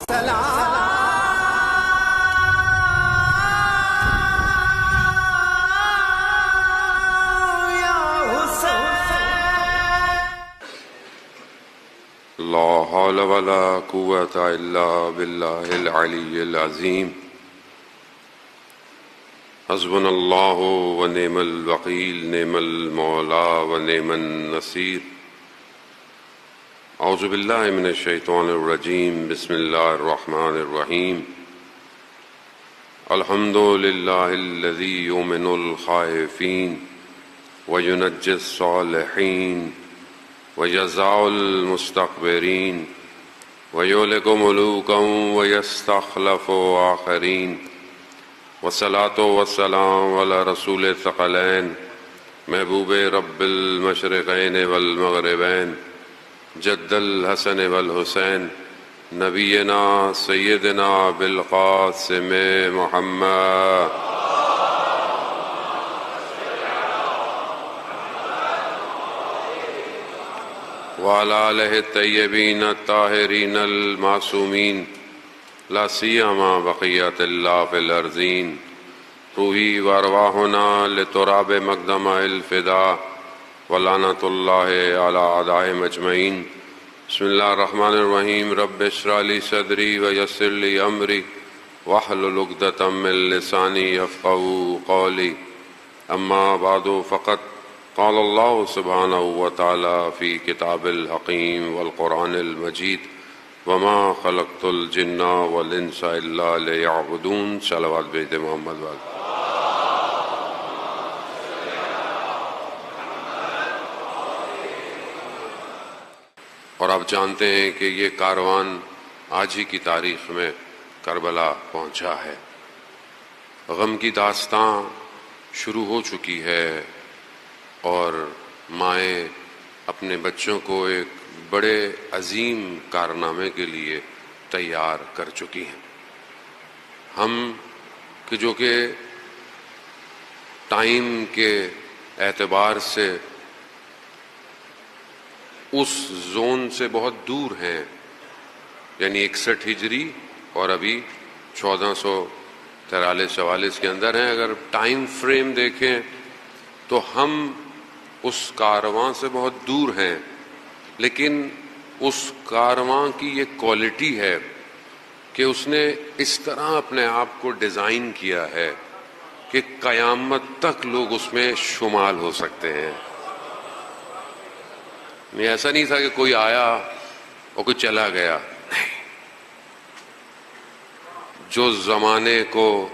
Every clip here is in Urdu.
لا حول ولا قوة إلا بالله العلي العظيم حسبنا الله ونعم الوكيل نعم المولى ونعم النصير أعوذ بالله من الشيطان الرجيم بسم الله الرحمن الرحيم الحمد لله الذي يؤمن الخائفين وينجي الصالحين ويجزع المستكبرين ويهلك ملوكا ويستخلف آخرين والصلاة والسلام على رسول الثقلين محبوب رب المشرقين والمغربين جد الحسن والحسين نبينا سيدنا بالقاسم محمد وعلى آله الطيبين الطاهرين المعصومين لا سيما بقية الله في الأرضين روحي وأرواحنا لتراب مقدم الفداء ولعنة الله على أعدائهم أجمعين بسم الله الرحمن الرحيم رب اشرح لي صدري ويسر لي أمري واحلل عقدة من لساني يفقهوا قولي أما بعد فقد قال الله سبحانه وتعالى في كتاب الحكيم والقرآن المجيد وما خلقت الجن والإنس إلا ليعبدون صلوات بيت محمد وآله. اور آپ جانتے ہیں کہ یہ کاروان آج ہی کی تاریخ میں کربلا پہنچا ہے. غم کی داستاں شروع ہو چکی ہے اور مائیں اپنے بچوں کو ایک بڑے عظیم کارنامے کے لیے تیار کر چکی ہیں. ہم کہ جو کہ ٹائم کے اعتبار سے اس زون سے بہت دور ہیں، یعنی 61 ہجری اور ابھی 1443-44 کے اندر ہیں. اگر ٹائم فریم دیکھیں تو ہم اس کارواں سے بہت دور ہیں، لیکن اس کارواں کی یہ کوالٹی ہے کہ اس نے اس طرح اپنے آپ کو ڈیزائن کیا ہے کہ قیامت تک لوگ اس میں شمال ہو سکتے ہیں. میں ایسا نہیں تھا کہ کوئی آیا اور کوئی چلا گیا، نہیں. جو زمانے کو،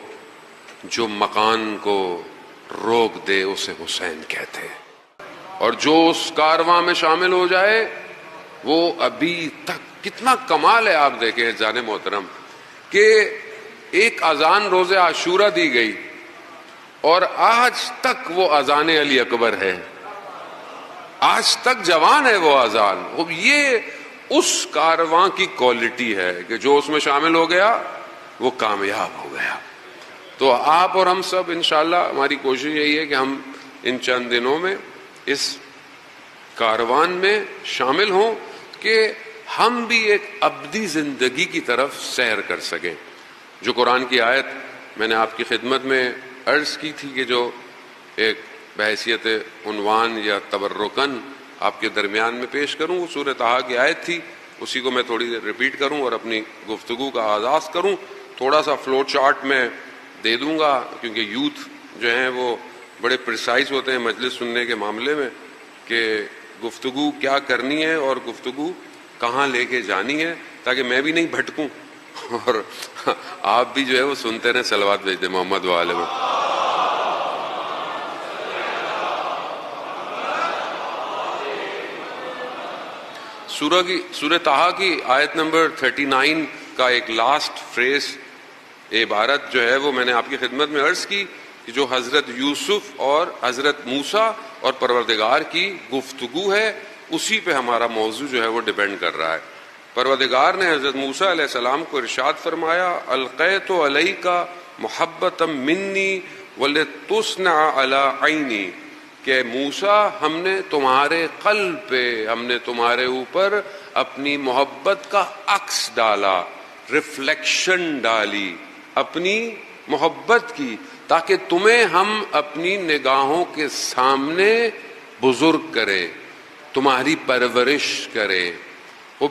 جو مکان کو روک دے اسے حسین کہتے ہیں، اور جو اس کارواں میں شامل ہو جائے وہ ابھی تک. کتنا کمال ہے آپ دیکھیں جان محترم کہ ایک اذان روز عاشورہ دی گئی اور آج تک وہ اذان علی اکبر ہے، آج تک جوان ہے وہ اذان. یہ اس کارواں کی کوالٹی ہے کہ جو اس میں شامل ہو گیا وہ کامیاب ہو گیا. تو آپ اور ہم سب انشاءاللہ ہماری کوشش یہی ہے کہ ہم ان چند دنوں میں اس کاروان میں شامل ہوں کہ ہم بھی ایک ابدی زندگی کی طرف سیر کر سکیں. جو قرآن کی آیت میں نے آپ کی خدمت میں عرض کی تھی کہ جو ایک بحیثیت عنوان یا تبرکن آپ کے درمیان میں پیش کروں، وہ سورہ طٰہٰ کی آیت تھی. اسی کو میں تھوڑی دیر ریپیٹ کروں اور اپنی گفتگو کا آغاز کروں. تھوڑا سا فلو چارٹ میں دے دوں گا کیونکہ یوتھ جو ہیں وہ بڑے پریسائز ہوتے ہیں مجلس سننے کے معاملے میں کہ گفتگو کیا کرنی ہے اور گفتگو کہاں لے کے جانی ہے، تاکہ میں بھی نہیں بھٹکوں اور آپ بھی جو ہے وہ سنتے رہیں. صلوات بھیج دیں محمد وآلہ میں. سورہ طٰہٰ کی آیت نمبر 39 کا ایک لاسٹ فریز عبارت جو ہے وہ میں نے آپ کی خدمت میں عرض کی کہ جو حضرت یوسف اور حضرت موسیٰ اور پروردگار کی گفتگو ہے، اسی پہ ہمارا موضوع جو ہے وہ ڈیپینڈ کر رہا ہے. پروردگار نے حضرت موسیٰ علیہ السلام کو ارشاد فرمایا القیت علیک محبۃ منی ولتصنع علی عینی، کہ موسیٰ ہم نے تمہارے قلب پہ، ہم نے تمہارے اوپر اپنی محبت کا عکس ڈالا ریفلیکشن ڈالی اپنی محبت کی، تاکہ تمہیں ہم اپنی نگاہوں کے سامنے بزرگ کریں، تمہاری پرورش کریں۔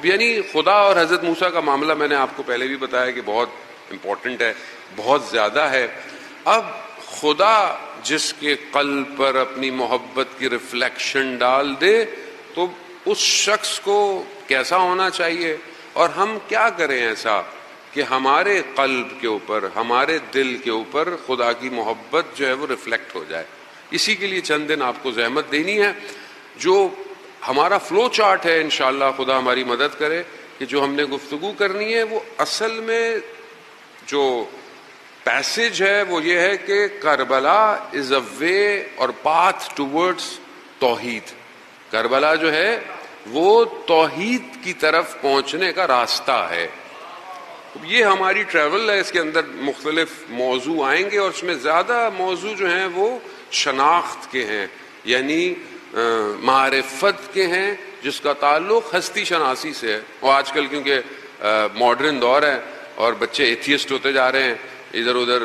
یعنی خدا اور حضرت موسیٰ کا معاملہ میں نے آپ کو پہلے بھی بتایا کہ بہت امپورٹنٹ ہے، بہت زیادہ ہے۔ اب خدا جس کے قلب پر اپنی محبت کی ریفلیکشن ڈال دے تو اس شخص کو کیسا ہونا چاہیے، اور ہم کیا کریں ایسا کہ ہمارے قلب کے اوپر، ہمارے دل کے اوپر خدا کی محبت جو ہے وہ ریفلیکٹ ہو جائے۔ اسی کے لیے چند دن آپ کو زحمت دینی ہے۔ جو ہمارا فلو چارٹ ہے انشاءاللہ خدا ہماری مدد کرے کہ جو ہم نے گفتگو کرنی ہے وہ اصل میں جو پیسج ہے وہ یہ ہے کہ کربلا از اے وے اور پاتھ ٹوورڈز توحید۔ کربلا جو ہے وہ توحید کی طرف پہنچنے کا راستہ ہے۔ یہ ہماری ٹریول ہے، اس کے اندر مختلف موضوع آئیں گے، اور اس میں زیادہ موضوع جو ہیں وہ شناخت کے ہیں، یعنی معرفت کے ہیں، جس کا تعلق ہستی شناسی سے ہے۔ اور آج کل کیونکہ ماڈرن دور ہے اور بچے ایتھیسٹ ہوتے جا رہے ہیں، ادھر ادھر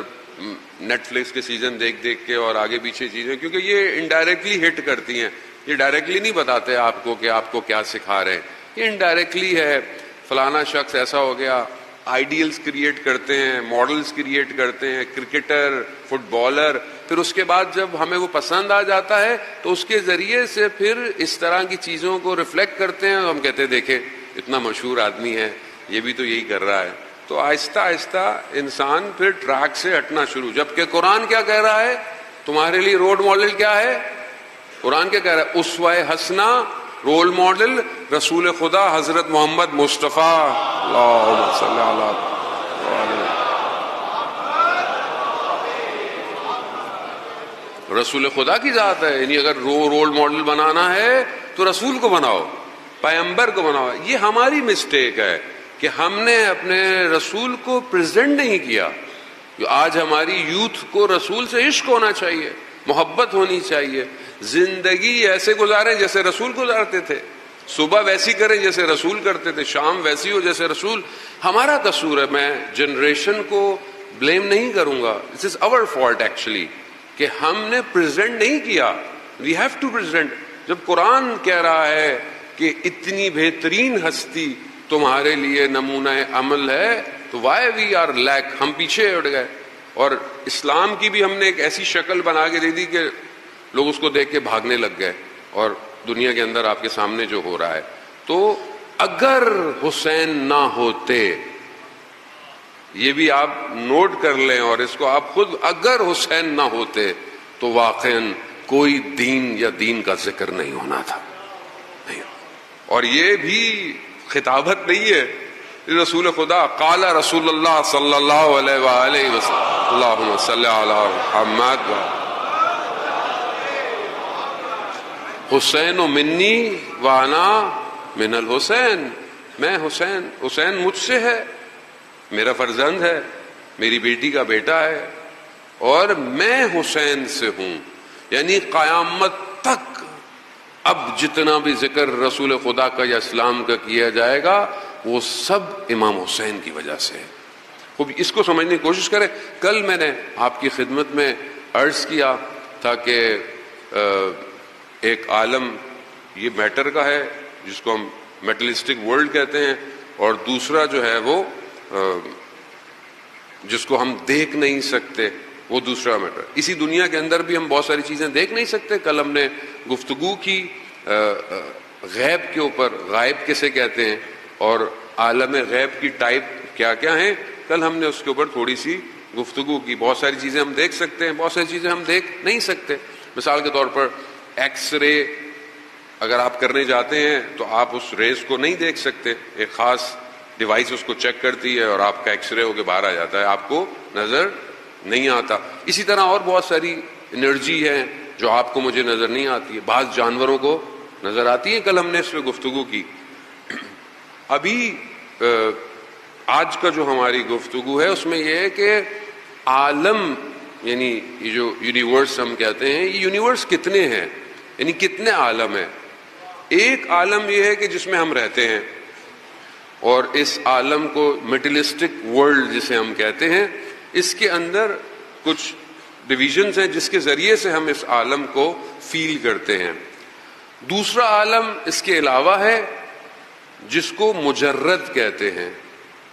نیٹ فلکس کے سیزن دیکھ دیکھ کے اور آگے پیچھے چیزیں، کیونکہ یہ انڈائریکٹلی ہٹ کرتی ہیں، یہ ڈائریکٹلی نہیں بتاتے آپ کو کہ آپ کو کیا سکھا رہے ہیں، یہ انڈائریکٹلی ہے۔ فلانا شخص ایسا ہو گیا، آئیڈیلز کریٹ کرتے ہیں، ماڈلز کریٹ کرتے ہیں، کرکٹر، فٹ بالر، پھر اس کے بعد جب ہمیں وہ پسند آ جاتا ہے تو اس کے ذریعے سے پھر اس طرح کی چیزوں کو ریفلیکٹ کرتے ہیں، اور ہم کہتے ہیں دیکھیں اتنا مشہور آدمی ہے، یہ بھی تو یہی کر رہا ہے۔ تو آہستہ آہستہ انسان پھر ٹریک سے ہٹنا شروع، جبکہ قرآن کیا کہہ رہا ہے؟ تمہارے لیے رول ماڈل کیا ہے؟ قرآن کیا کہہ رہا ہے؟ اسوہ حسنہ، رول ماڈل رسول خدا حضرت محمد مصطفیٰ، اللہم صلی اللہ رسول خدا کی ذات ہے، یعنی اگر رول ماڈل بنانا ہے تو رسول کو بناؤ، پیغمبر کو بناؤ۔ یہ ہماری مسٹیک ہے کہ ہم نے اپنے رسول کو پریزنٹ نہیں کیا۔ آج ہماری یوتھ کو رسول سے عشق ہونا چاہیے، محبت ہونی چاہیے، زندگی ایسے گزاریں جیسے رسول گزارتے تھے، صبح ویسی کریں جیسے رسول کرتے تھے، شام ویسی ہو جیسے رسول۔ ہمارا قصور ہے، میں جنریشن کو بلیم نہیں کروں گا، دس از آور فالٹ ایکچولی، کہ ہم نے پریزنٹ نہیں کیا۔ We have to present. جب قرآن کہہ رہا ہے کہ اتنی بہترین ہستی تمہارے لیے نمونہ عمل ہے، تو وائی وی آر لیک، ہم پیچھے ہٹ گئے۔ اور اسلام کی بھی ہم نے ایک ایسی شکل بنا کے دے دی کہ لوگ اس کو دیکھ کے بھاگنے لگ گئے، اور دنیا کے اندر آپ کے سامنے جو ہو رہا ہے۔ تو اگر حسین نہ ہوتے، یہ بھی آپ نوٹ کر لیں اور اس کو آپ خود، اگر حسین نہ ہوتے تو واقعاً کوئی دین یا دین کا ذکر نہیں ہونا تھا، نہیں۔ اور یہ بھی خطابت نہیں ہے، رسول خدا قال رسول اللہ صلی اللہ علیہ وآلہ وسلم، اللہم صلی علی محمد حسین منی وانا من الحسین، میں حسین مجھ سے ہے، میرا فرزند ہے، میری بیٹی کا بیٹا ہے، اور میں حسین سے ہوں۔ یعنی قیامت تک اب جتنا بھی ذکر رسول خدا کا یا اسلام کا کیا جائے گا وہ سب امام حسین کی وجہ سے ہے۔ خوب اس کو سمجھنے کی کوشش کریں۔ کل میں نے آپ کی خدمت میں عرض کیا تھا کہ ایک عالم یہ میٹر کا ہے جس کو ہم میٹلسٹک ورلڈ کہتے ہیں، اور دوسرا جو ہے وہ جس کو ہم دیکھ نہیں سکتے، وہ دوسرا میٹر۔ اسی دنیا کے اندر بھی ہم بہت ساری چیزیں دیکھ نہیں سکتے۔ کل ہم نے گفتگو کی غیب کے اوپر، غائب کسے کہتے ہیں اور عالم غیب کی ٹائپ کیا کیا ہیں، کل ہم نے اس کے اوپر تھوڑی سی گفتگو کی۔ بہت ساری چیزیں ہم دیکھ سکتے ہیں، بہت ساری چیزیں ہم دیکھ نہیں سکتے۔ مثال کے طور پر ایکس رے اگر آپ کرنے جاتے ہیں تو آپ اس ریز کو نہیں دیکھ سکتے، ایک خاص ڈیوائس اس کو چیک کرتی ہے اور آپ کا ایکس رے ہو کے باہر آ جاتا ہے، آپ کو نظر نہیں آتا۔ اسی طرح اور بہت ساری انرجی ہے جو آپ کو مجھے نظر نہیں آتی ہے، بعض جانوروں کو نظر آتی ہے، کل ہم نے اس پہ گفتگو کی۔ ابھی آج کا جو ہماری گفتگو ہے اس میں یہ ہے کہ عالم، یعنی یہ جو یونیورس ہم کہتے ہیں، یہ یونیورس کتنے ہیں، یعنی کتنے عالم ہیں۔ ایک عالم یہ ہے کہ جس میں ہم رہتے ہیں، اور اس عالم کو میٹیریلسٹک ورلڈ جسے ہم کہتے ہیں، اس کے اندر کچھ ڈویژنز ہیں جس کے ذریعے سے ہم اس عالم کو فیل کرتے ہیں۔ دوسرا عالم اس کے علاوہ ہے جس کو مجرد کہتے ہیں۔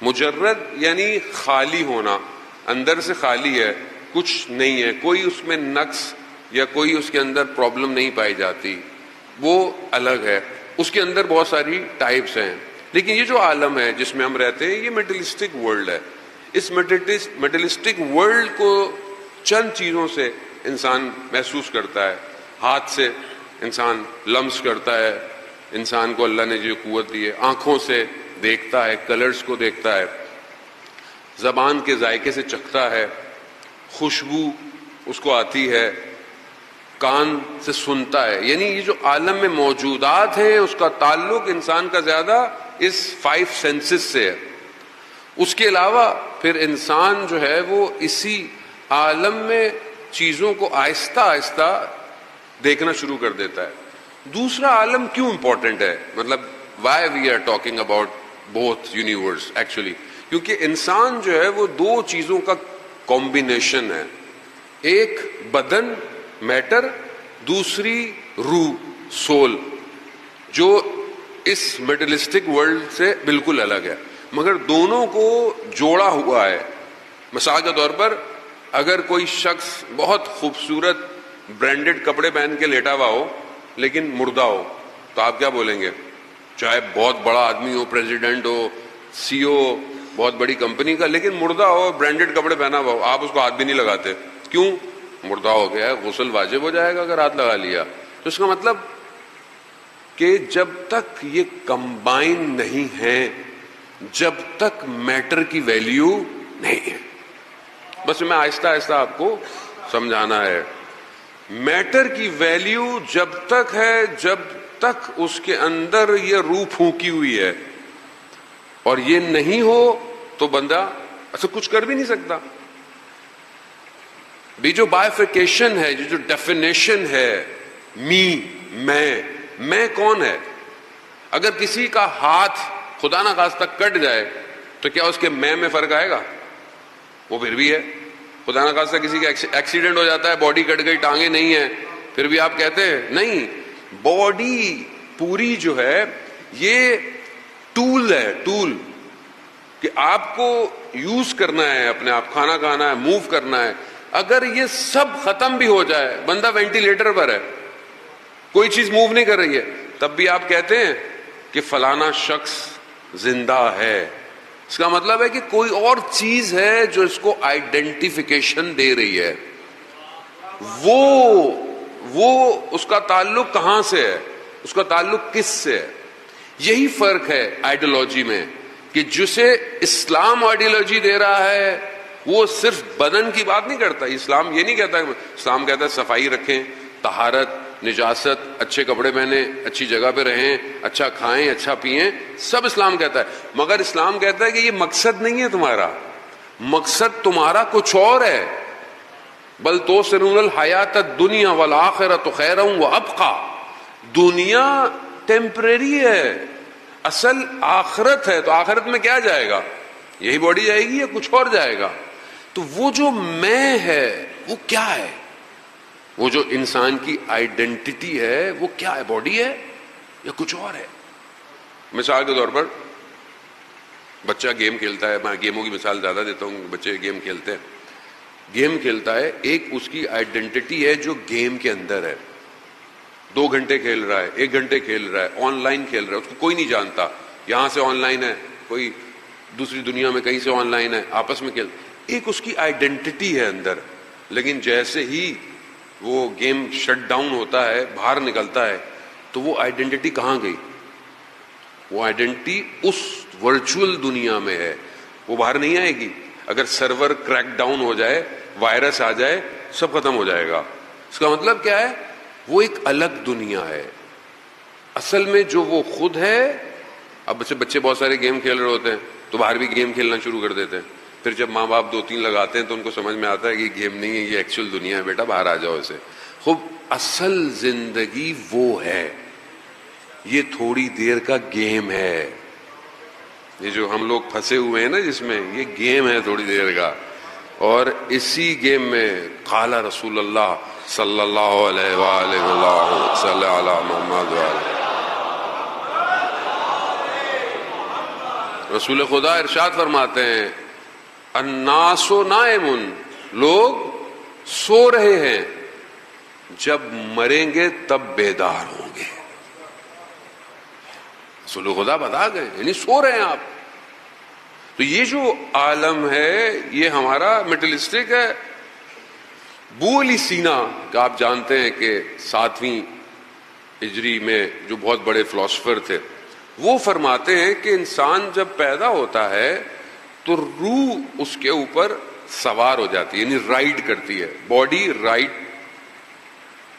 مجرد یعنی خالی ہونا، اندر سے خالی ہے، کچھ نہیں ہے، کوئی اس میں نقص یا کوئی اس کے اندر پرابلم نہیں پائی جاتی، وہ الگ ہے۔ اس کے اندر بہت ساری ٹائپس ہیں، لیکن یہ جو عالم ہے جس میں ہم رہتے ہیں یہ میٹیریلسٹک ورلڈ ہے۔ اس میٹیریلسٹک ورلڈ کو چند چیزوں سے انسان محسوس کرتا ہے۔ ہاتھ سے انسان لمس کرتا ہے، انسان کو اللہ نے جو قوت دی ہے، آنکھوں سے دیکھتا ہے، کلرز کو دیکھتا ہے، زبان کے ذائقے سے چکھتا ہے، خوشبو اس کو آتی ہے، کان سے سنتا ہے۔ یعنی یہ جو عالم میں موجودات ہیں اس کا تعلق انسان کا زیادہ اس 5 سینسز سے ہے۔ اس کے علاوہ پھر انسان جو ہے وہ اسی عالم میں چیزوں کو آہستہ آہستہ دیکھنا شروع کر دیتا ہے۔ دوسرا عالم کیوں امپورٹنٹ ہے، مطلب why we are talking about both universe actually, کیونکہ انسان جو ہے وہ 2 چیزوں کا کمبینیشن ہے، ایک بدن میٹر، دوسری روح سول، جو اس میٹیریلسٹک ورلڈ سے بالکل الگ ہے، مگر دونوں کو جوڑا ہوا ہے۔ مثال کے طور پر اگر کوئی شخص بہت خوبصورت برانڈڈ کپڑے پہن کے لیٹا ہوا ہو لیکن مردہ ہو تو آپ کیا بولیں گے؟ چاہے بہت بڑا آدمی ہو، پریزیڈنٹ ہو، سی او بہت بڑی کمپنی کا، لیکن مردہ ہو، برانڈڈ کپڑے پہنا ہوا ہو، آپ اس کو ہاتھ بھی نہیں لگاتے۔ کیوں؟ مردہ ہو گیا ہے، غسل واجب ہو جائے گا اگر ہاتھ لگا لیا۔ تو اس کا مطلب کہ جب تک یہ کمبائن نہیں ہے، جب تک میٹر کی ویلیو نہیں ہے۔ بس میں آہستہ آہستہ آپ کو سمجھانا ہے، میٹر کی ویلیو جب تک ہے جب تک اس کے اندر یہ روح پھونکی ہوئی ہے، اور یہ نہیں ہو تو بندہ ایسا کچھ کر بھی نہیں سکتا۔ بھی جو بائیفیکیشن ہے، جو ڈیفینیشن ہے، میں کون ہے؟ اگر کسی کا ہاتھ خدا نہ خواستہ کٹ جائے تو کیا اس کے میں فرق آئے گا؟ وہ پھر بھی ہے۔ خدا نہ خواستہ کسی کا ایکسیڈنٹ ہو جاتا ہے، باڈی کٹ گئی، ٹانگیں نہیں ہیں، پھر بھی آپ کہتے ہیں نہیں، باڈی پوری جو ہے یہ ٹول ہے، ٹول کہ آپ کو یوز کرنا ہے، اپنے آپ کھانا کھانا ہے، موو کرنا ہے۔ اگر یہ سب ختم بھی ہو جائے، بندہ وینٹیلیٹر پر ہے، کوئی چیز موو نہیں کر رہی ہے، تب بھی آپ کہتے ہیں کہ فلانا شخص زندہ ہے۔ اس کا مطلب ہے کہ کوئی اور چیز ہے جو اس کو آئیڈینٹیفیکیشن دے رہی ہے۔ وہ اس کا تعلق کہاں سے ہے، اس کا تعلق کس سے ہے؟ یہی فرق ہے آئیڈیالوجی میں، کہ جسے اسلام آئیڈیالوجی دے رہا ہے وہ صرف بدن کی بات نہیں کرتا۔ اسلام یہ نہیں کہتا، اسلام کہتا ہے صفائی رکھیں، طہارت، نجاست، اچھے کپڑے پہنیں، اچھی جگہ پہ رہیں، اچھا کھائیں، اچھا پیئیں، سب اسلام کہتا ہے۔ مگر اسلام کہتا ہے کہ یہ مقصد نہیں ہے تمہارا، مقصد تمہارا کچھ اور ہے۔ بل توسرون الحیات الدنیا والآخرۃ خیر وابقیٰ، دنیا ٹیمپریری ہے، اصل آخرت ہے۔ تو آخرت میں کیا جائے گا؟ یہی باڈی جائے گی یا کچھ اور جائے گا؟ تو وہ جو میں ہے وہ کیا ہے؟ وہ جو انسان کی آئیڈینٹی ہے وہ کیا ہے؟ باڈی ہے یا کچھ اور ہے؟ مثال کے طور پر بچہ گیم کھیلتا ہے، میں گیموں کی مثال زیادہ دیتا ہوں، بچے گیم کھیلتے ہیں، گیم کھیلتا ہے، ایک اس کی آئیڈینٹی ہے جو گیم کے اندر ہے۔ 2 گھنٹے کھیل رہا ہے، 1 گھنٹے کھیل رہا ہے، آن لائن کھیل رہا ہے، اس کو کوئی نہیں جانتا، یہاں سے آن لائن ہے، کوئی دوسری دنیا میں کہیں سے آن لائن ہے، آپس میں کھیل، ایک اس کی آئیڈینٹی ہے اندر۔ لیکن جیسے ہی وہ گیم شٹ ڈاؤن ہوتا ہے، باہر نکلتا ہے، تو وہ آئیڈینٹی کہاں گئی؟ وہ آئیڈینٹی اس ورچوئل دنیا میں ہے، وہ باہر نہیں آئے گی۔ اگر سرور کریک ڈاؤن ہو جائے، وائرس آ جائے، سب ختم ہو جائے گا۔ اس کا مطلب کیا ہے؟ وہ ایک الگ دنیا ہے۔ اصل میں جو وہ خود ہے، اب بچے بہت سارے گیم کھیل رہے ہوتے ہیں تو باہر بھی گیم کھیلنا شروع کر دیتے ہیں، پھر جب ماں باپ 2-3 لگاتے ہیں تو ان کو سمجھ میں آتا ہے کہ یہ گیم نہیں ہے، یہ ایکچوئل دنیا ہے، بیٹا باہر آ جاؤ اسے۔ خوب اصل زندگی وہ ہے، یہ تھوڑی دیر کا گیم ہے، یہ جو ہم لوگ پھنسے ہوئے ہیں نا جس میں، یہ گیم ہے تھوڑی دیر کا، اور اسی گیم میں قال رسول اللہ صلی اللہ علیہ وآلہ وسلم صلی علی محمد وآلہ. رسول خدا ارشاد فرماتے ہیں الناس نائم، لوگ سو رہے ہیں، جب مریں گے تب بیدار ہوں گے. رسول خدا بتا گئے، یعنی سو رہے ہیں آپ. تو یہ جو عالم ہے یہ ہمارا میٹلسٹک ہے. ابو علی سینا کا آپ جانتے ہیں کہ 7ویں ہجری میں جو بہت بڑے فلاسفر تھے، وہ فرماتے ہیں کہ انسان جب پیدا ہوتا ہے تو روح اس کے اوپر سوار ہو جاتی ہے، یعنی رائڈ کرتی ہے. باڈی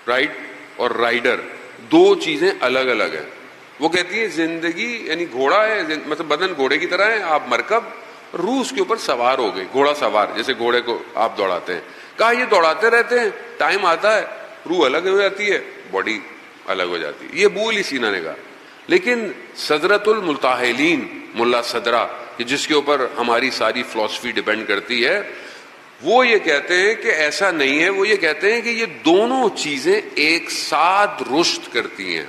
رائڈ اور رائڈر دو چیزیں الگ الگ ہیں. وہ کہتی ہے زندگی یعنی گھوڑا ہے، مطلب بدن گھوڑے کی طرح ہے، آپ مرکب، روح اس کے اوپر سوار ہو گئی، گھوڑا سوار، جیسے گھوڑے کو آپ دوڑاتے ہیں. کہا یہ دوڑاتے رہتے ہیں، ٹائم آتا ہے روح الگ ہو جاتی ہے، باڈی الگ ہو جاتی ہے. یہ ابو علی سینا نے کہا. لیکن صدرۃ الملتاحلین ملا صدرہ، کہ جس کے اوپر ہماری ساری فلسفی ڈیپینڈ کرتی ہے، وہ یہ کہتے ہیں کہ ایسا نہیں ہے. وہ یہ کہتے ہیں کہ یہ دونوں چیزیں ایک ساتھ رشد کرتی ہیں،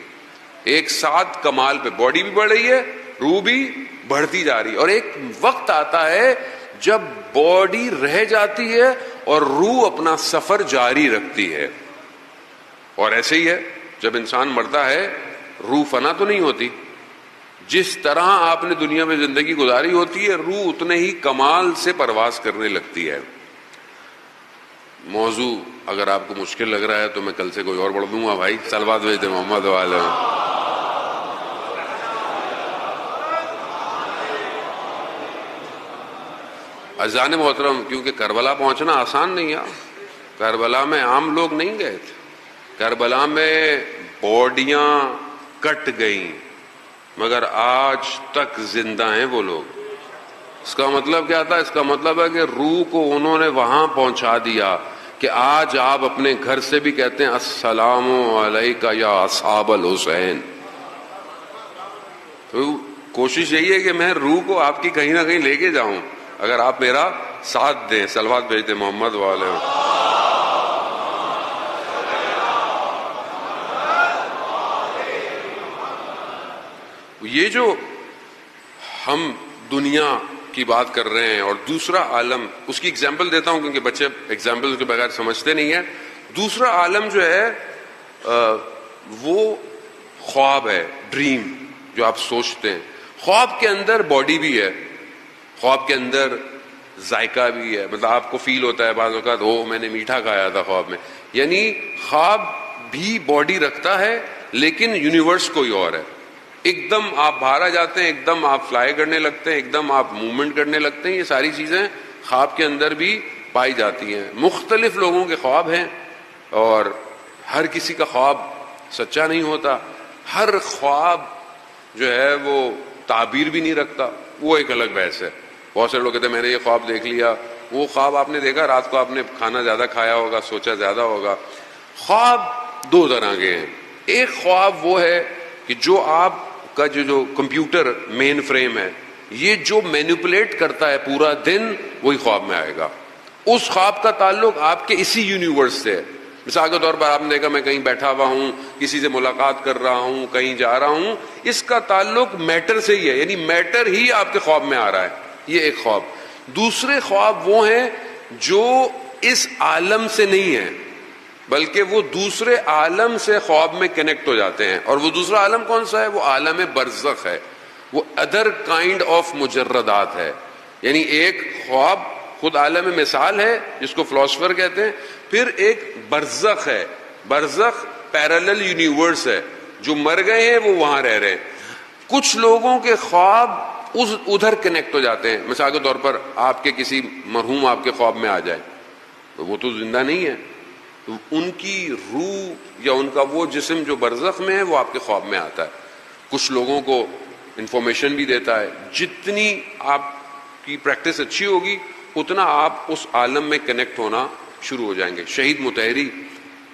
ایک ساتھ کمال پہ. باڈی بھی بڑھ رہی ہے، روح بھی بڑھتی جا رہی ہے، اور ایک وقت آتا ہے جب باڈی رہ جاتی ہے اور روح اپنا سفر جاری رکھتی ہے. اور ایسے ہی ہے، جب انسان مرتا ہے روح فنا تو نہیں ہوتی. جس طرح آپ نے دنیا میں زندگی گزاری ہوتی ہے، روح اتنے ہی کمال سے پرواز کرنے لگتی ہے. موضوع اگر آپ کو مشکل لگ رہا ہے تو میں کل سے کوئی اور پڑھ دوں گا بھائی. صلوات بھیجتے محمد والے. عزیزان محترم، کیونکہ کربلا پہنچنا آسان نہیں ہے. کربلا میں عام لوگ نہیں گئے تھے، کربلا میں باڈیاں کٹ گئیں، مگر آج تک زندہ ہیں وہ لوگ. اس کا مطلب کیا تھا؟ اس کا مطلب ہے کہ روح کو انہوں نے وہاں پہنچا دیا کہ آج آپ اپنے گھر سے بھی کہتے ہیں السلام علیکہ یا اصحاب الحسین. تو کوشش یہی ہے کہ میں روح کو آپ کی کہیں نہ کہیں لے کے جاؤں، اگر آپ میرا ساتھ دیں. صلوات بھیجتے محمد والے. یہ جو ہم دنیا کی بات کر رہے ہیں اور دوسرا عالم، اس کی اگزامپل دیتا ہوں کیونکہ بچے اگزامپل کے بغیر سمجھتے نہیں ہیں. دوسرا عالم جو ہے وہ خواب ہے، ڈریم، جو آپ سوچتے ہیں. خواب کے اندر باڈی بھی ہے، خواب کے اندر ذائقہ بھی ہے. مطلب آپ کو فیل ہوتا ہے بعض اوقات میں نے میٹھا کھایا تھا خواب میں. یعنی خواب بھی باڈی رکھتا ہے لیکن یونیورس کوئی اور ہے. ایک دم آپ باہر آ جاتے ہیں، ایک دم آپ فلائی کرنے لگتے ہیں، ایک دم آپ موومنٹ کرنے لگتے ہیں. یہ ساری چیزیں خواب کے اندر بھی پائی جاتی ہیں. مختلف لوگوں کے خواب ہیں اور ہر کسی کا خواب سچا نہیں ہوتا. ہر خواب جو ہے وہ تعبیر بھی نہیں رکھتا، وہ ایک الگ بحث ہے. بہت سے لوگ کہتے ہیں میں نے یہ خواب دیکھ لیا. وہ خواب آپ نے دیکھا، رات کو آپ نے کھانا زیادہ کھایا ہوگا، سوچا زیادہ ہوگا. خواب دو طرح کے ہیں. ایک خواب وہ ہے کہ جو آپ کا جو کمپیوٹر مین فریم ہے، یہ جو مینیپولیٹ کرتا ہے پورا دن، وہی خواب میں آئے گا. اس خواب کا تعلق آپ کے اسی یونیورس سے ہے. مثال کے طور پر آپ نے دیکھا میں کہیں بیٹھا ہوا ہوں، کسی سے ملاقات کر رہا ہوں، کہیں جا رہا ہوں، اس کا تعلق میٹر سے ہی ہے، یعنی میٹر ہی آپ کے خواب میں آ رہا ہے. یہ ایک خواب. دوسرے خواب وہ ہیں جو اس عالم سے نہیں ہیں بلکہ وہ دوسرے عالم سے خواب میں کنیکٹ ہو جاتے ہیں. اور وہ دوسرا عالم کون سا ہے؟ وہ عالم برزخ ہے، وہ ادر کائنڈ آف مجردات ہے. یعنی ایک خواب خود عالم مثال ہے جس کو فلاسفر کہتے ہیں، پھر ایک برزخ ہے. برزخ پیرالل یونیورس ہے، جو مر گئے ہیں وہ وہاں رہ رہے ہیں. کچھ لوگوں کے خواب ادھر کنیکٹ ہو جاتے ہیں. مثال کے طور پر آپ کے کسی مرحوم آپ کے خواب میں آ جائے تو وہ تو زندہ نہیں ہے، تو ان کی روح یا ان کا وہ جسم جو برزخ میں ہے وہ آپ کے خواب میں آتا ہے. کچھ لوگوں کو انفارمیشن بھی دیتا ہے. جتنی آپ کی پریکٹس اچھی ہوگی اتنا آپ اس عالم میں کنیکٹ ہونا شروع ہو جائیں گے. شہید مطہری،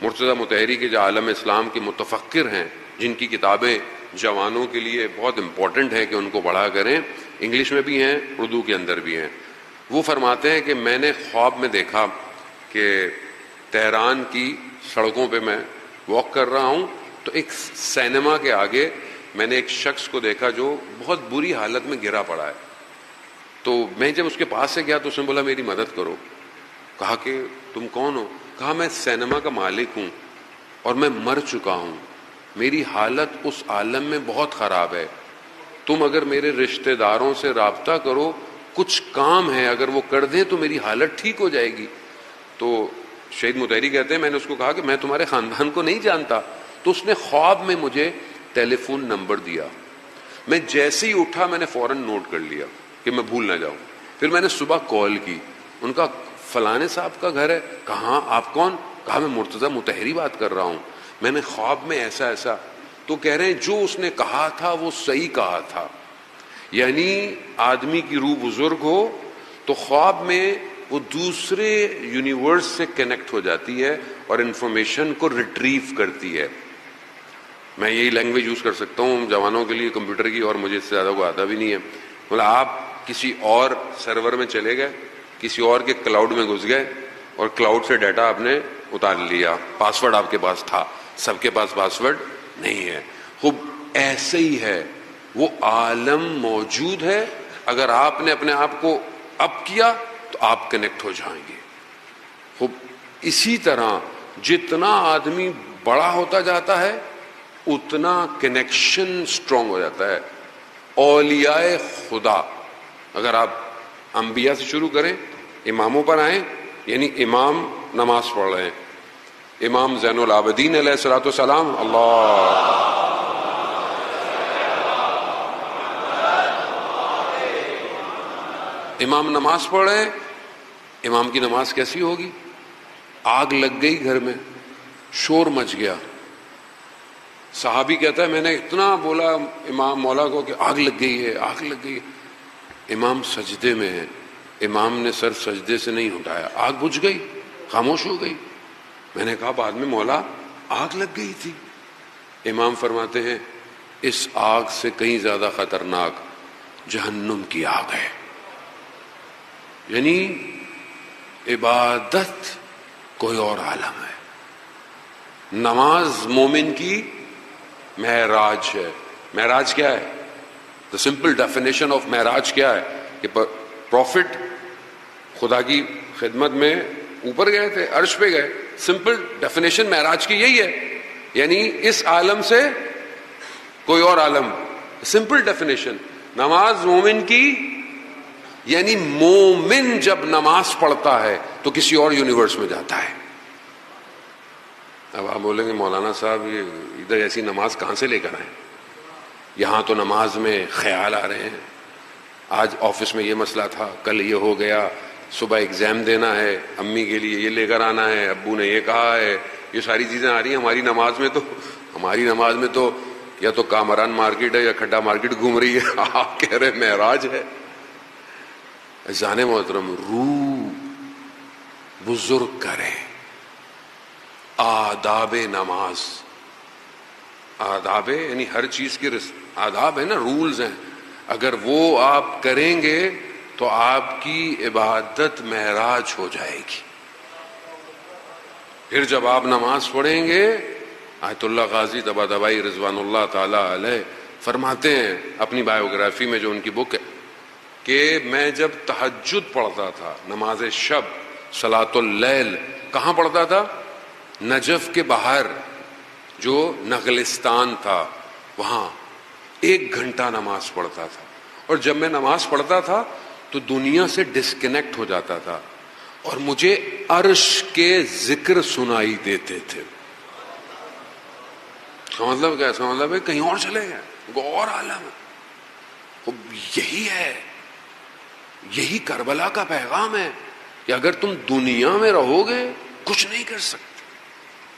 مرتضی مطہری کے جو عالم اسلام کے متفکر ہیں، جن کی کتابیں جوانوں کے لیے بہت امپورٹنٹ ہے کہ ان کو پڑھا کریں، انگلش میں بھی ہیں، اردو کے اندر بھی ہیں. وہ فرماتے ہیں کہ میں نے خواب میں دیکھا کہ تہران کی سڑکوں پہ میں واک کر رہا ہوں تو ایک سینما کے آگے میں نے ایک شخص کو دیکھا جو بہت بری حالت میں گرا پڑا ہے. تو میں جب اس کے پاس سے گیا تو اس نے بولا میری مدد کرو. کہا کہ تم کون ہو؟ کہا میں سینما کا مالک ہوں اور میں مر چکا ہوں، میری حالت اس عالم میں بہت خراب ہے، تم اگر میرے رشتہ داروں سے رابطہ کرو، کچھ کام ہے، اگر وہ کر دیں تو میری حالت ٹھیک ہو جائے گی. تو شہید مطہری کہتے ہیں میں نے اس کو کہا کہ میں تمہارے خاندان کو نہیں جانتا. تو اس نے خواب میں مجھے ٹیلی فون نمبر دیا. میں جیسے ہی اٹھا میں نے فوراً نوٹ کر لیا کہ میں بھول نہ جاؤں. پھر میں نے صبح کال کی، ان کا فلانے صاحب کا گھر ہے. کہاں؟ آپ کون؟ کہا میں مرتضی مطہری بات کر رہا ہوں، میں نے خواب میں ایسا ایسا. تو کہہ رہے ہیں جو اس نے کہا تھا وہ صحیح کہا تھا. یعنی آدمی کی روح بزرگ ہو تو خواب میں وہ دوسرے یونیورس سے کنیکٹ ہو جاتی ہے اور انفارمیشن کو ریٹریو کرتی ہے. میں یہی لینگویج یوز کر سکتا ہوں جوانوں کے لیے کمپیوٹر کی، اور مجھے اس سے زیادہ کو آتا بھی نہیں ہے. مطلب آپ کسی اور سرور میں چلے گئے، کسی اور کے کلاؤڈ میں گھس گئے اور کلاؤڈ سے ڈیٹا آپ نے اتار لیا، پاسورڈ آپ کے پاس تھا. سب کے پاس پاسورڈ نہیں ہے. خوب ایسے ہی ہے، وہ عالم موجود ہے، اگر آپ نے اپنے آپ کو اپ کیا تو آپ کنیکٹ ہو جائیں گے. خوب اسی طرح جتنا آدمی بڑا ہوتا جاتا ہے اتنا کنیکشن سٹرونگ ہو جاتا ہے. اولیاء خدا، اگر آپ انبیاء سے شروع کریں، اماموں پر آئیں، یعنی امام نماز پڑھ رہے ہیں، امام زین العابدین علیہ الصلوۃ والسلام، اللہ امام نماز پڑھ رہے ہیں. امام کی نماز کیسی ہوگی؟ آگ لگ گئی گھر میں، شور مچ گیا. صحابی کہتا ہے میں نے اتنا بولا امام مولا کو کہ آگ لگ گئی ہے، آگ لگ گئی ہے. امام سجدے میں ہے، امام نے سر سجدے سے نہیں اٹھایا، آگ بجھ گئی، خاموش ہو گئی. میں نے کہا بعد میں مولا آگ لگ گئی تھی. امام فرماتے ہیں اس آگ سے کہیں زیادہ خطرناک جہنم کی آگ ہے. یعنی عبادت کوئی اور عالم ہے. نماز مومن کی معراج ہے. معراج کیا ہے؟ The simple definition of معراج کیا ہے؟ کہ پروفٹ خدا کی خدمت میں اوپر گئے تھے، عرش پہ گئے. سمپل ڈیفینیشن معراج کی یہی ہے، یعنی اس عالم سے کوئی اور عالم. Simple definition. نماز مومن کی، یعنی مومن جب نماز پڑھتا ہے تو کسی اور یونیورس میں جاتا ہے. اب آپ بولیں گے مولانا صاحب یہ ادھر ایسی نماز کہاں سے لے کر آئیں؟ یہاں تو نماز میں خیال آ رہے ہیں، آج آفس میں یہ مسئلہ تھا، کل یہ ہو گیا، صبح ایگزام دینا ہے، امی کے لیے یہ لے کر آنا ہے، ابو نے یہ کہا ہے، یہ ساری چیزیں آ رہی ہیں. ہماری نماز میں تو یا تو کامران مارکیٹ ہے یا کھڈا مارکیٹ گھوم رہی ہے. آپ کہہ رہے معراج ہے. عزیزان محترم، روح بزرگ کریں. آداب نماز، آداب یعنی ہر چیز کی آداب ہے نا، رولز ہیں. اگر وہ آپ کریں گے تو آپ کی عبادت معراج ہو جائے گی. پھر جب آپ نماز پڑھیں گے، آیت اللہ غازی طباطبائی رضوان اللہ تعالی علیہ فرماتے ہیں اپنی بایوگرافی میں جو ان کی بک ہے کہ میں جب تہجد پڑھتا تھا، نماز شب، صلاۃ اللیل، کہاں پڑھتا تھا؟ نجف کے باہر جو نغلستان تھا وہاں 1 گھنٹہ نماز پڑھتا تھا. اور جب میں نماز پڑھتا تھا تو دنیا سے ڈسکنیکٹ ہو جاتا تھا اور مجھے عرش کے ذکر سنائی دیتے تھے. مطلب کیسا؟ مطلب ہے کہیں اور چلے گئے، وہ اور عالم ہے. یہی ہے، یہی کربلا کا پیغام ہے کہ اگر تم دنیا میں رہو گے کچھ نہیں کر سکتے.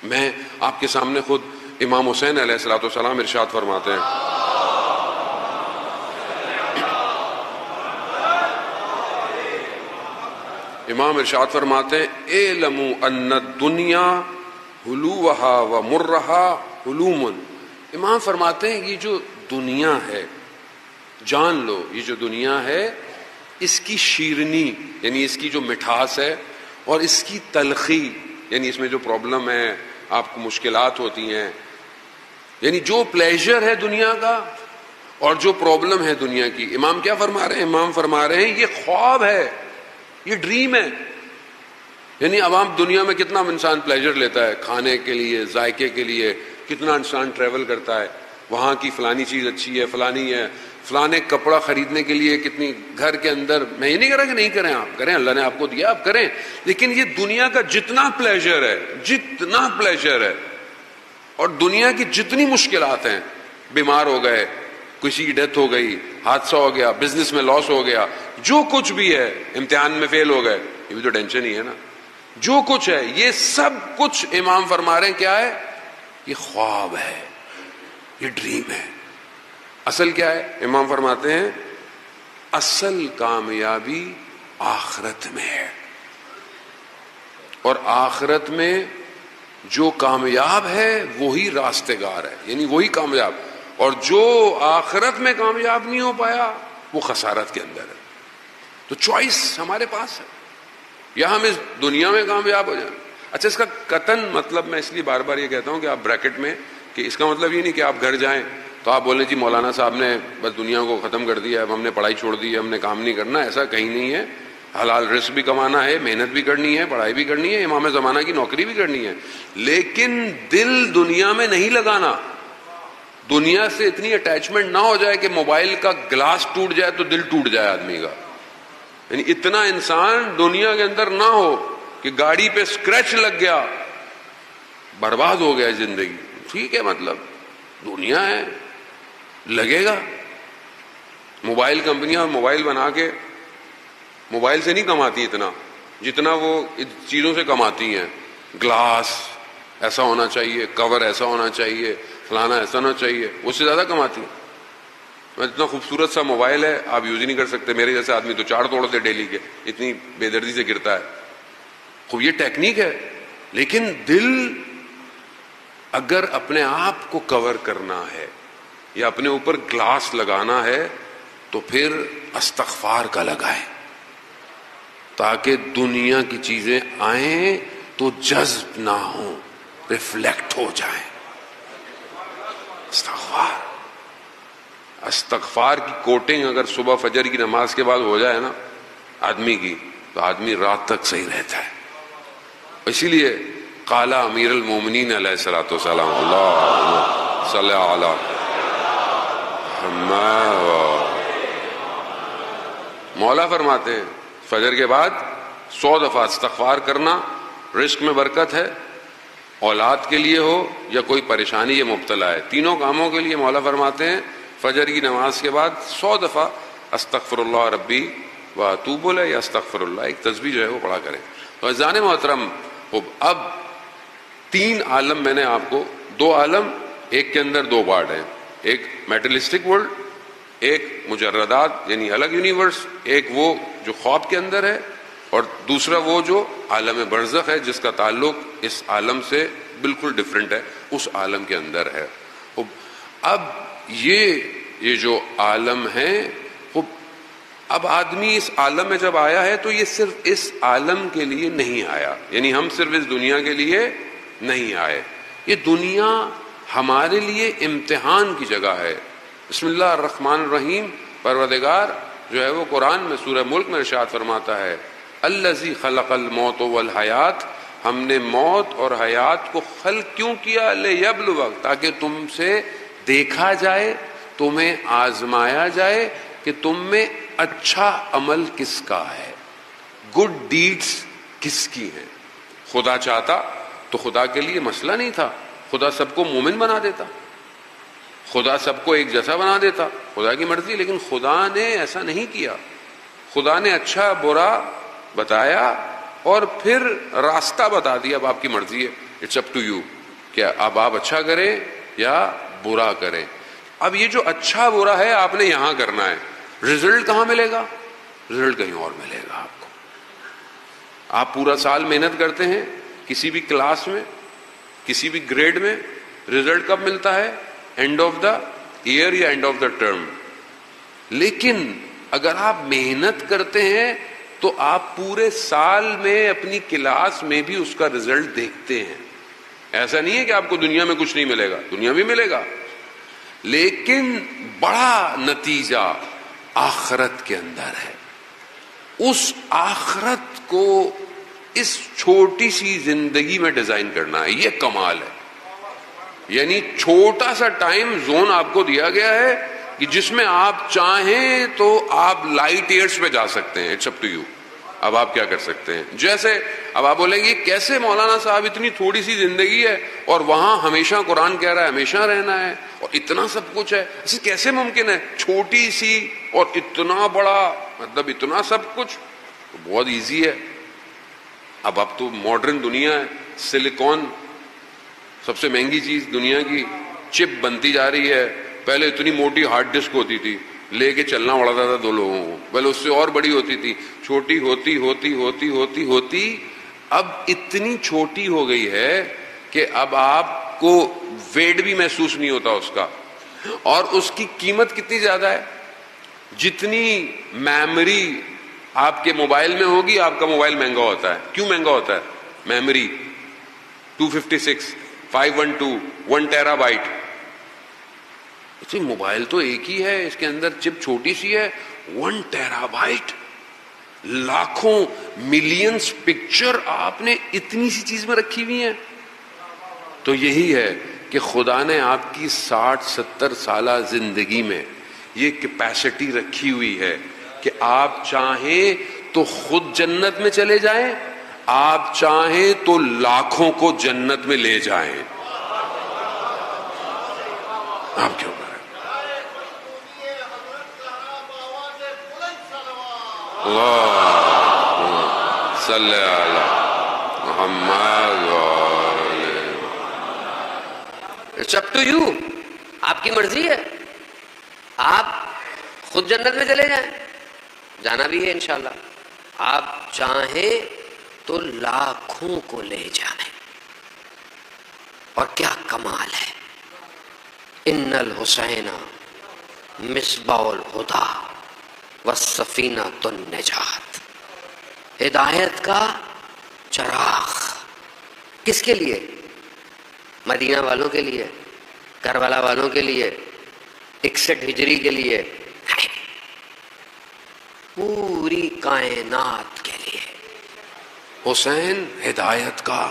میں آپ کے سامنے خود امام حسین علیہ الصلوۃ والسلام ارشاد فرماتے ہیں، امام ارشاد فرماتے ہیں اعلموا ان الدنیا حلوھا ومرھا حلوم. امام فرماتے ہیں یہ جو دنیا ہے جان لو یہ جو دنیا ہے اس کی شیرنی یعنی اس کی جو مٹھاس ہے اور اس کی تلخی یعنی اس میں جو پرابلم ہے آپ کو مشکلات ہوتی ہیں یعنی جو پلیجر ہے دنیا کا اور جو پرابلم ہے دنیا کی. امام کیا فرما رہے ہیں؟ امام فرما رہے ہیں یہ خواب ہے, یہ ڈریم ہے. یعنی عوام دنیا میں کتنا انسان پلیجر لیتا ہے کھانے کے لیے, ذائقے کے لیے, کتنا انسان ٹریول کرتا ہے, وہاں کی فلانی چیز اچھی ہے, فلانی ہے, فلانے کپڑا خریدنے کے لیے کتنی گھر کے اندر. میں یہ نہیں کہہ رہا کہ نہیں کریں, آپ کریں, اللہ نے آپ کو دیا آپ کریں, لیکن یہ دنیا کا جتنا پلیجر ہے اور دنیا کی جتنی مشکلات ہیں, بیمار ہو گئے, کسی کی ڈیتھ ہو گئی, حادثہ ہو گیا, بزنس میں لاس ہو گیا, جو کچھ بھی ہے, امتحان میں فیل ہو گئے, یہ بھی تو ٹینشن ہی ہے نا. جو کچھ ہے یہ سب کچھ امام فرما رہے ہیں کیا ہے؟ یہ خواب ہے, یہ ڈریم ہے. اصل کیا ہے؟ امام فرماتے ہیں اصل کامیابی آخرت میں ہے, اور آخرت میں جو کامیاب ہے وہی راستگار ہے, یعنی وہی کامیاب, اور جو آخرت میں کامیاب نہیں ہو پایا وہ خسارت کے اندر ہے. تو چوائس ہمارے پاس ہے, یا ہم اس دنیا میں کامیاب ہو جائیں. اچھا, اس کا قطن مطلب میں اس لیے بار بار یہ کہتا ہوں کہ آپ بریکٹ میں, کہ اس کا مطلب یہ نہیں کہ آپ گھر جائیں تو آپ بولیں جی مولانا صاحب نے بس دنیا کو ختم کر دیا, اب ہم نے پڑھائی چھوڑ دی, ہم نے کام نہیں کرنا. ایسا کہیں نہیں ہے. حلال رزق بھی کمانا ہے, محنت بھی کرنی ہے, پڑھائی بھی کرنی ہے, امام زمانہ کی نوکری بھی کرنی ہے, لیکن دل دنیا میں نہیں لگانا. دنیا سے اتنی اٹیچمنٹ نہ ہو جائے کہ موبائل کا گلاس ٹوٹ جائے تو دل ٹوٹ جائے آدمی کا. یعنی اتنا انسان دنیا کے اندر نہ ہو کہ گاڑی پہ اسکریچ لگ گیا, برباد ہو گیا زندگی. ٹھیک ہے, مطلب دنیا ہے, لگے گا. موبائل کمپنیاں موبائل بنا کے موبائل سے نہیں کماتی اتنا جتنا وہ چیزوں سے کماتی ہیں. گلاس ایسا ہونا چاہیے, کور ایسا ہونا چاہیے, فلانا ایسا ہونا چاہیے, اس سے زیادہ کماتی ہیں. اتنا خوبصورت سا موبائل ہے, آپ یوز ہی نہیں کر سکتے. میرے جیسے آدمی تو 4 توڑتے ڈیلی کے, اتنی بے دردی سے گرتا ہے. خوب یہ ٹیکنیک ہے, لیکن دل اگر اپنے آپ کو کور کرنا ہے یا اپنے اوپر گلاس لگانا ہے تو پھر استغفار کا لگائیں, تاکہ دنیا کی چیزیں آئیں تو جذب نہ ہوں, ریفلیکٹ ہو جائیں. استغفار کی کوٹنگ اگر صبح فجر کی نماز کے بعد ہو جائے نا آدمی کی, تو آدمی رات تک صحیح رہتا ہے. اسی لیے قال امیر المومنین علیہ الصلوۃ والسلام اللہ صلی علی محمد. مولا فرماتے ہیں فجر کے بعد 100 دفعہ استغفار کرنا, رزق میں برکت ہے, اولاد کے لیے ہو یا کوئی پریشانی یا مبتلا ہے, تینوں کاموں کے لیے مولا فرماتے ہیں فجر کی نماز کے بعد 100 دفعہ استغفر اللہ ربی و اتوب الیہ یا استغفر اللہ, ایک تسبیح جو ہے وہ پڑھا کریں. تو عزیزان محترم, اب 3 عالم میں نے آپ کو, 2 عالم, ایک کے اندر 2 پارٹ ہیں, ایک میٹرلسٹک ورلڈ, ایک مجردات یعنی الگ یونیورس, ایک وہ جو خواب کے اندر ہے, اور دوسرا وہ جو عالم برزخ ہے جس کا تعلق اس عالم سے بالکل ڈفرینٹ ہے, اس عالم کے اندر ہے. اب یہ جو عالم ہے, اب آدمی اس عالم میں جب آیا ہے تو یہ صرف اس عالم کے لیے نہیں آیا, یعنی ہم صرف اس دنیا کے لیے نہیں آئے. یہ دنیا ہمارے لیے امتحان کی جگہ ہے. بسم اللہ الرحمن الرحیم. پروردگار جو ہے وہ قرآن میں سورہ ملک میں ارشاد فرماتا ہے الذی خلق الموت والحیات, ہم نے موت اور حیات کو خلق کیوں کیا؟ لیبلوک, تاکہ تم سے دیکھا جائے, تمہیں آزمایا جائے کہ تم میں اچھا عمل کس کا ہے, گڈ ڈیڈز کس کی ہیں. خدا چاہتا تو خدا کے لیے مسئلہ نہیں تھا, خدا سب کو مومن بنا دیتا, خدا سب کو ایک جیسا بنا دیتا, خدا کی مرضی. لیکن خدا نے ایسا نہیں کیا. خدا نے اچھا برا بتایا اور پھر راستہ بتا دیا, اب آپ کی مرضی ہے, اٹس اپ ٹو یو, کیا اب آپ اچھا کریں یا برا کریں. اب یہ جو اچھا برا ہے آپ نے یہاں کرنا ہے, رزلٹ کہاں ملے گا؟ رزلٹ کہیں اور ملے گا آپ کو. آپ پورا سال محنت کرتے ہیں کسی بھی کلاس میں, کسی بھی گریڈ میں, رزلٹ کب ملتا ہے؟ اینڈ آف دا ایئر یا اینڈ آف دا ٹرم. لیکن اگر آپ محنت کرتے ہیں تو آپ پورے سال میں اپنی کلاس میں بھی اس کا رزلٹ دیکھتے ہیں. ایسا نہیں ہے کہ آپ کو دنیا میں کچھ نہیں ملے گا، دنیا بھی ملے گا، لیکن بڑا نتیجہ آخرت کے اندر ہے. اس آخرت کو اس چھوٹی سی زندگی میں ڈیزائن کرنا ہے، یہ کمال ہے. یعنی چھوٹا سا ٹائم زون آپ کو دیا گیا ہے کہ جس میں آپ چاہیں تو آپ لائٹ ایئرس پہ جا سکتے ہیں. It's up to you. اب آپ کیا کر سکتے ہیں؟ جیسے اب آپ بولیں گے کیسے مولانا صاحب اتنی تھوڑی سی زندگی ہے اور وہاں ہمیشہ قرآن کہہ رہا ہے ہمیشہ رہنا ہے اور اتنا سب کچھ ہے، اسے کیسے ممکن ہے؟ چھوٹی سی اور اتنا بڑا، مطلب اتنا سب کچھ بہت ایزی ہے. اب تو ماڈرن دنیا ہے، سلیکون سب سے مہنگی چیز دنیا کی، چپ بنتی جا رہی ہے. پہلے اتنی موٹی ہارڈ ڈسک ہوتی تھی، لے کے چلنا پڑتا تھا دو لوگوں کو، پہلے اس سے اور بڑی ہوتی تھی، چھوٹی ہوتی ہوتی ہوتی ہوتی ہوتی اب اتنی چھوٹی ہو گئی ہے کہ اب آپ کو ویٹ بھی محسوس نہیں ہوتا اس کا. اور اس کی قیمت کتنی زیادہ ہے؟ جتنی میموری آپ کے موبائل میں ہوگی آپ کا موبائل مہنگا ہوتا ہے. کیوں مہنگا ہوتا ہے؟ Memory 256 512 1 tera byte. موبائل تو ایک ہی ہے، اس کے اندر چپ چھوٹی سی ہے، 1 ٹیرا بائٹ، لاکھوں ملینز پکچر آپ نے اتنی سی چیز میں رکھی ہوئی ہیں. تو یہی ہے کہ خدا نے آپ کی 60-70 سالہ زندگی میں یہ کیپیسٹی رکھی ہوئی ہے کہ آپ چاہیں تو خود جنت میں چلے جائیں، آپ چاہیں تو لاکھوں کو جنت میں لے جائیں. آپ کیوں کریں؟ اللہ صلی علی محمد. It's up to you. آپ کی مرضی ہے، آپ خود جنت میں چلے جائیں، جانا بھی ہے انشاءاللہ. آپ چاہیں تو لاکھوں کو لے جائیں. اور کیا کمال ہے. ان الحسین مصباح الہدی والسفینۃ النجات. ہدایت کا چراغ کس کے لیے؟ مدینہ والوں کے لیے، کربلا والوں کے لیے، 61 ہجری کے لیے، پوری کائنات کے لیے. حسین ہدایت کا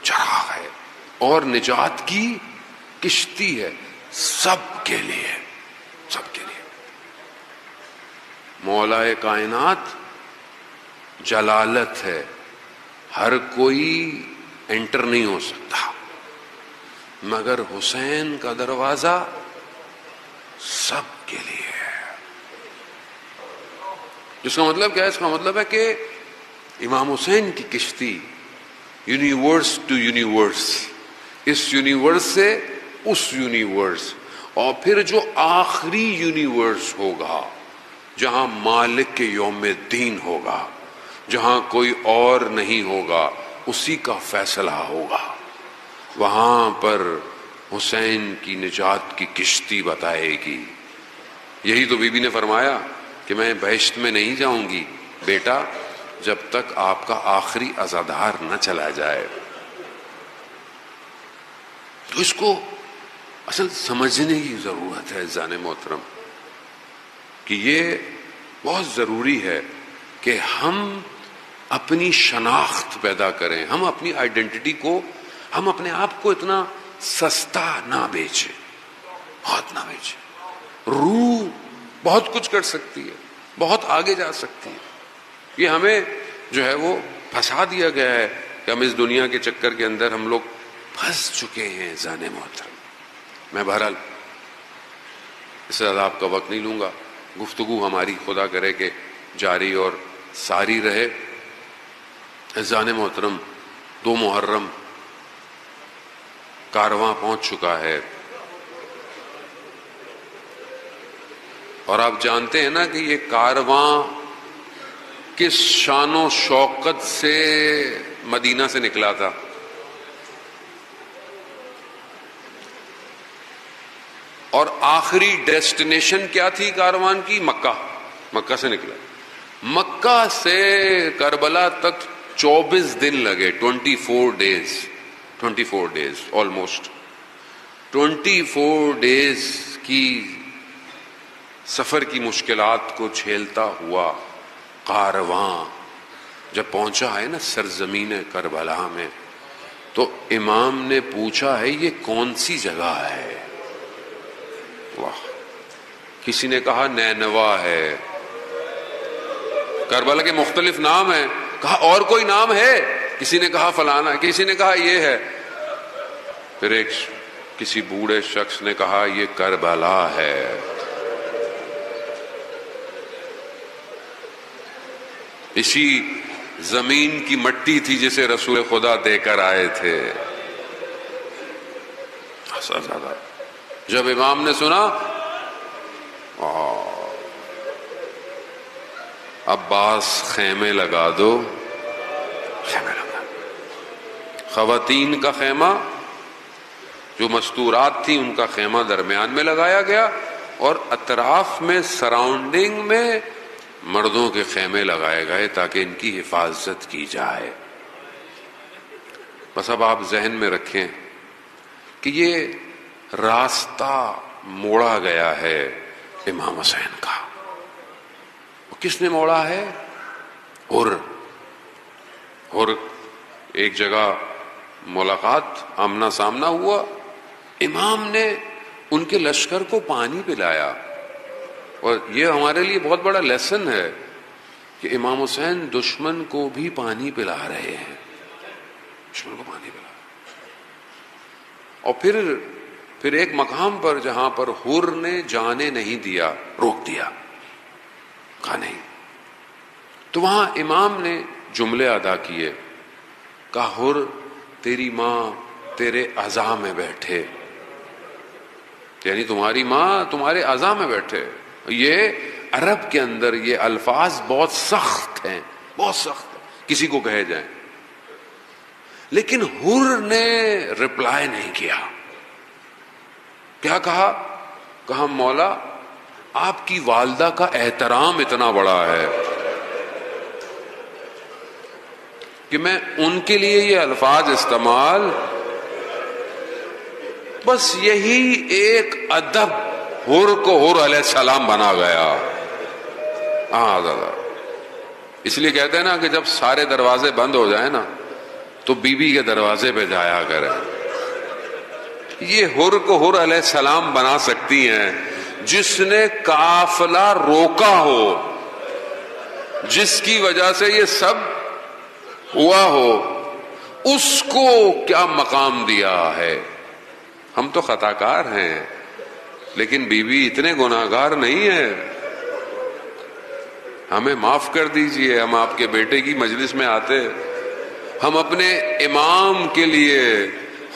چراغ ہے اور نجات کی کشتی ہے، سب کے لیے، سب کے لیے. مولا کائنات جلالت ہے، ہر کوئی انٹر نہیں ہو سکتا، مگر حسین کا دروازہ سب کے لیے ہے. جس کا مطلب کیا ہے؟ اس کا مطلب ہے کہ امام حسین کی کشتی یونیورس ٹو یونیورس، اس یونیورس سے اس یونیورس، اور پھر جو آخری یونیورس ہوگا جہاں مالک کے یوم الدین ہوگا، جہاں کوئی اور نہیں ہوگا، اسی کا فیصلہ ہوگا. وہاں پر حسین کی نجات کی کشتی بتائے گی. یہی تو بی بی نے فرمایا کہ میں بہشت میں نہیں جاؤں گی بیٹا جب تک آپ کا آخری عزادار نہ چلا جائے. تو اس کو اصل سمجھنے کی ضرورت ہے عزیزان محترم، کہ یہ بہت ضروری ہے کہ ہم اپنی شناخت پیدا کریں، ہم اپنی آئیڈینٹی کو، ہم اپنے آپ کو اتنا سستا نہ بیچیں، بہت نہ بیچیں. روح بہت کچھ کر سکتی ہے، بہت آگے جا سکتی ہے. یہ ہمیں جو ہے وہ پھنسا دیا گیا ہے کہ ہم اس دنیا کے چکر کے اندر ہم لوگ پھنس چکے ہیں زانے محترم. میں بہرحال اس سے زیادہ آپ کا وقت نہیں لوں گا. گفتگو ہماری خدا کرے کہ جاری اور ساری رہے. زانے محترم 2 محرم کارواں پہنچ چکا ہے، اور آپ جانتے ہیں نا کہ یہ کارواں کس شان و شوکت سے مدینہ سے نکلا تھا. اور آخری ڈیسٹینیشن کیا تھی کاروان کی؟ مکہ. مکہ سے نکلا. مکہ سے کربلا تک 24 دن لگے. 24 ڈیز آلموسٹ 24 ڈیز کی سفر کی مشکلات کو جھیلتا ہوا کارواں جب پہنچا ہے نا سرزمین کربلا میں، تو امام نے پوچھا ہے یہ کون سی جگہ ہے؟ واہ. کسی نے کہا نینوا ہے. کربلا کے مختلف نام ہیں. کہا اور کوئی نام ہے؟ کسی نے کہا فلانا، کسی نے کہا یہ ہے. پھر کسی بوڑھے شخص نے کہا یہ کربلا ہے. اسی زمین کی مٹی تھی جسے رسول خدا دے کر آئے تھے. جب امام نے سنا عباس خیمے لگا دو. خیمے لگا. خواتین کا خیمہ جو مستورات تھی ان کا خیمہ درمیان میں لگایا گیا اور اطراف میں سراؤنڈنگ میں مردوں کے خیمے لگائے گئے تاکہ ان کی حفاظت کی جائے. بس اب آپ ذہن میں رکھیں کہ یہ راستہ موڑا گیا ہے امام حسین کا. کس نے موڑا ہے؟ اور ایک جگہ ملاقات آمنا سامنا ہوا. امام نے ان کے لشکر کو پانی پلایا. اور یہ ہمارے لیے بہت بڑا لیسن ہے کہ امام حسین دشمن کو بھی پانی پلا رہے ہیں. دشمن کو پانی پلا. اور پھر ایک مقام پر جہاں پر حر نے جانے نہیں دیا، روک دیا، کہا نہیں. تو وہاں امام نے جملے ادا کیے. کہا حر تیری ماں تیرے اعضاء میں بیٹھے، یعنی تمہاری ماں تمہارے اعضاء میں بیٹھے. یہ عرب کے اندر یہ الفاظ بہت سخت ہیں، بہت سخت کسی کو کہے جائیں. لیکن حر نے رپلائی نہیں کیا. کیا کہا؟ کہا مولا آپ کی والدہ کا احترام اتنا بڑا ہے کہ میں ان کے لیے یہ الفاظ استعمال، بس یہی ایک ادب حر کو حر علیہ السلام بنا گیا. ہاں دادا، اس لیے کہتے ہیں نا کہ جب سارے دروازے بند ہو جائیں نا تو بیوی کے دروازے پہ جایا کریں. یہ حر کو حر علیہ السلام بنا سکتی ہیں جس نے قافلہ روکا ہو، جس کی وجہ سے یہ سب ہوا ہو. اس کو کیا مقام دیا ہے. ہم تو خطاکار ہیں لیکن بیوی اتنے گناہگار نہیں ہے. ہمیں معاف کر دیجئے. ہم آپ کے بیٹے کی مجلس میں آتے، ہم اپنے امام کے لیے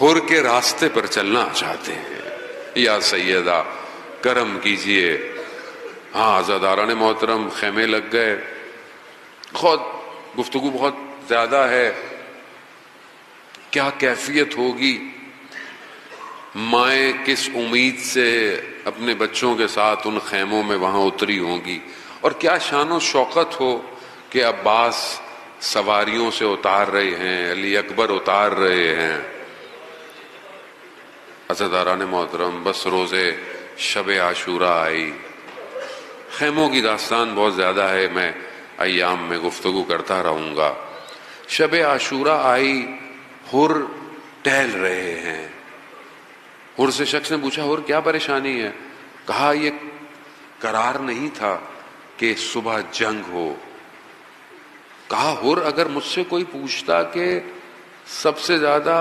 حر کے راستے پر چلنا چاہتے ہیں. یا سیدہ کرم کیجئے. ہاں عزاداران محترم، خیمے لگ گئے. گفتگو بہت زیادہ ہے. کیا کیفیت ہوگی؟ مائیں کس امید سے اپنے بچوں کے ساتھ ان خیموں میں وہاں اتری ہوں گی، اور کیا شان و شوکت ہو کہ عباس سواریوں سے اتار رہے ہیں، علی اکبر اتار رہے ہیں. عزاداران محترم، بس روزے شب عاشوراء آئی. خیموں کی داستان بہت زیادہ ہے، میں ایام میں گفتگو کرتا رہوں گا. شب عاشوراء آئی، حر ٹہل رہے ہیں. حر سے شخص نے پوچھا حر کیا پریشانی ہے؟ کہا یہ قرار نہیں تھا کہ صبح جنگ ہو. کہا حر اگر مجھ سے کوئی پوچھتا کہ سب سے زیادہ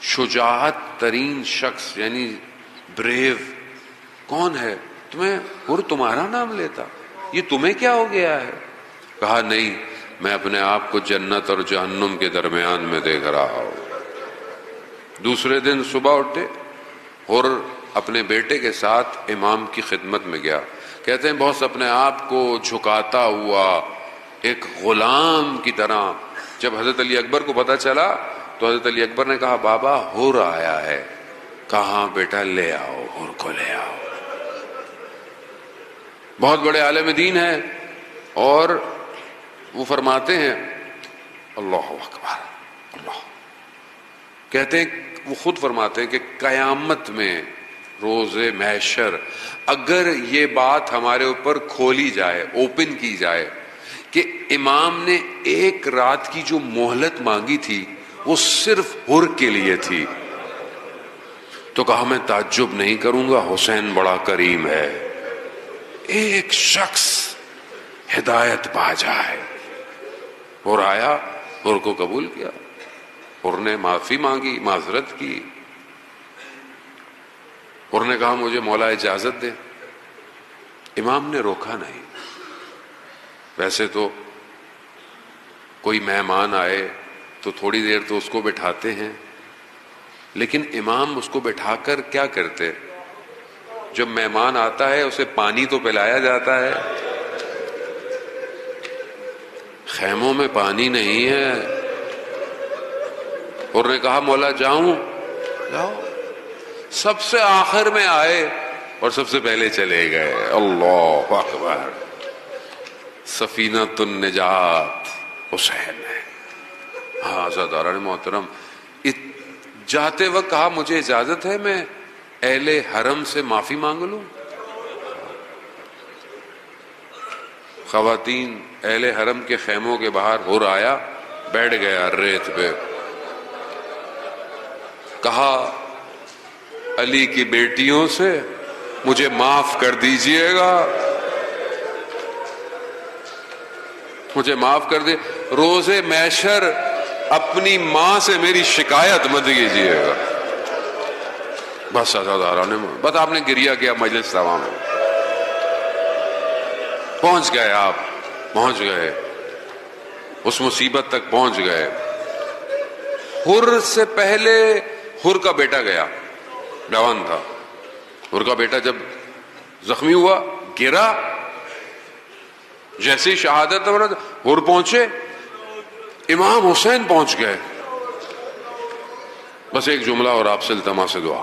شجاعت ترین شخص یعنی بریو کون ہے تو میں حر تمہارا نام لیتا. یہ تمہیں کیا ہو گیا ہے؟ کہا نہیں، میں اپنے آپ کو جنت اور جہنم کے درمیان میں دیکھ رہا ہوں. دوسرے دن صبح اٹھے، حر اپنے بیٹے کے ساتھ امام کی خدمت میں گیا. کہتے ہیں بہت اپنے آپ کو جھکاتا ہوا ایک غلام کی طرح. جب حضرت علی اکبر کو پتہ چلا تو حضرت علی اکبر نے کہا بابا حر آیا ہے. کہا بیٹا لے آؤ حور کو لے آؤ. بہت بڑے عالم دین ہیں اور وہ فرماتے ہیں اللہ اکبر اللہ، کہتے ہیں وہ خود فرماتے ہیں کہ قیامت میں روز محشر اگر یہ بات ہمارے اوپر کھولی جائے، اوپن کی جائے کہ امام نے ایک رات کی جو مہلت مانگی تھی وہ صرف حر کے لیے تھی، تو کہا میں تعجب نہیں کروں گا، حسین بڑا کریم ہے، ایک شخص ہدایت پا جائے. اور آیا، حر کو قبول کیا، حر نے معافی مانگی، معذرت کی. حر نے کہا مجھے مولا اجازت دے. امام نے روکا نہیں. ویسے تو کوئی مہمان آئے تو تھوڑی دیر تو اس کو بٹھاتے ہیں، لیکن امام اس کو بٹھا کر کیا کرتے؟ جب مہمان آتا ہے اسے پانی تو پلایا جاتا ہے. خیموں میں پانی نہیں ہے. اور نے کہا مولا جاؤں؟ جاؤ. سب سے آخر میں آئے اور سب سے پہلے چلے گئے. اللہ اکبر. سفینۃ النجات حسین ہے. ہاں عزیزان محترم، جاتے وقت کہا مجھے اجازت ہے میں اہل حرم سے معافی مانگ لوں؟ خواتین اہل حرم کے خیموں کے باہر حر آیا، بیٹھ گیا ریت پہ. کہا علی کی بیٹیوں سے مجھے معاف کر دیجئے گا، مجھے معاف کر دے. روز محشر اپنی ماں سے میری شکایت مت کیجیے گا. بس نے بس آپ نے گریہ کیا مجلس سوا میں. پہنچ گئے، آپ پہنچ گئے، اس مصیبت تک پہنچ گئے. حر سے پہلے حر کا بیٹا گیا، جوان تھا. حر کا بیٹا جب زخمی ہوا گرا، جیسی شہادت حر پہنچے، امام حسین پہنچ گئے. بس ایک جملہ اور آپ سے التماس دعا.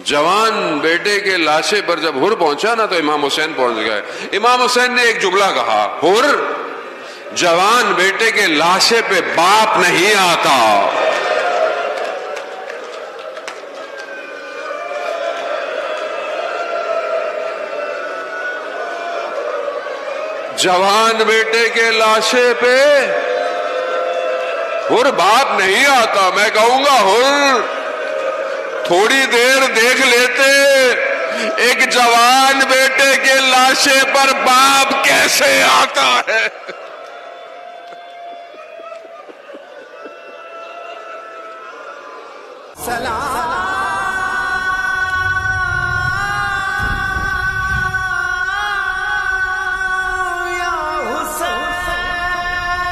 جوان بیٹے کے لاشے پر جب حر پہنچا نا تو امام حسین پہنچ گئے. امام حسین نے ایک جملہ کہا، حر جوان بیٹے کے لاشے پہ باپ نہیں آتا. جوان بیٹے کے لاشے پہ حر باپ نہیں آتا. میں کہوں گا حر تھوڑی دیر دیکھ لیتے ایک جوان بیٹے کے لاشے پر باپ کیسے آتا ہے. سلام